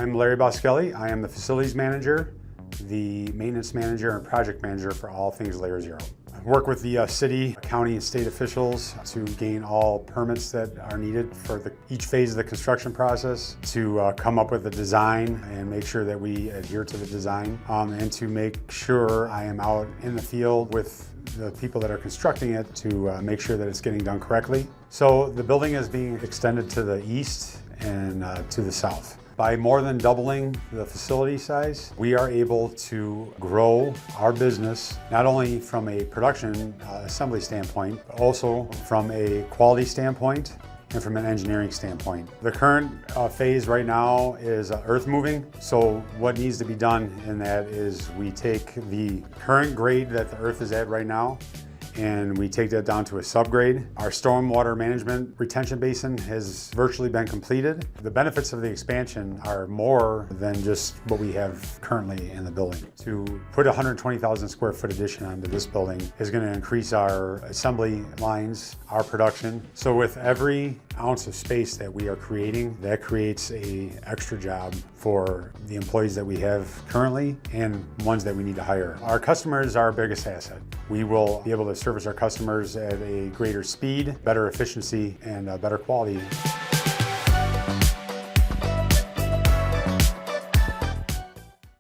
I'm Larry Boskelly. I am the facilities manager, the maintenance manager, and project manager for all things LayerZero. I work with the city, county, and state officials to gain all permits that are needed for each phase of the construction process, to come up with a design and make sure that we adhere to the design, and to make sure I am out in the field with the people that are constructing it to make sure that it's getting done correctly. So the building is being extended to the east and to the south. By more than doubling the facility size, we are able to grow our business, not only from a production assembly standpoint, but also from a quality standpoint and from an engineering standpoint. The current phase right now is earth moving. So what needs to be done in that is we take the current grade that the earth is at right now, and we take that down to a subgrade. Our stormwater management retention basin has virtually been completed. The benefits of the expansion are more than just what we have currently in the building. To put a 120,000 square foot addition onto this building is going to increase our assembly lines, our production. So with every ounce of space that we are creating, that creates an extra job for the employees that we have currently and ones that we need to hire. Our customers are our biggest asset. We will be able to service our customers at a greater speed, better efficiency, and better quality.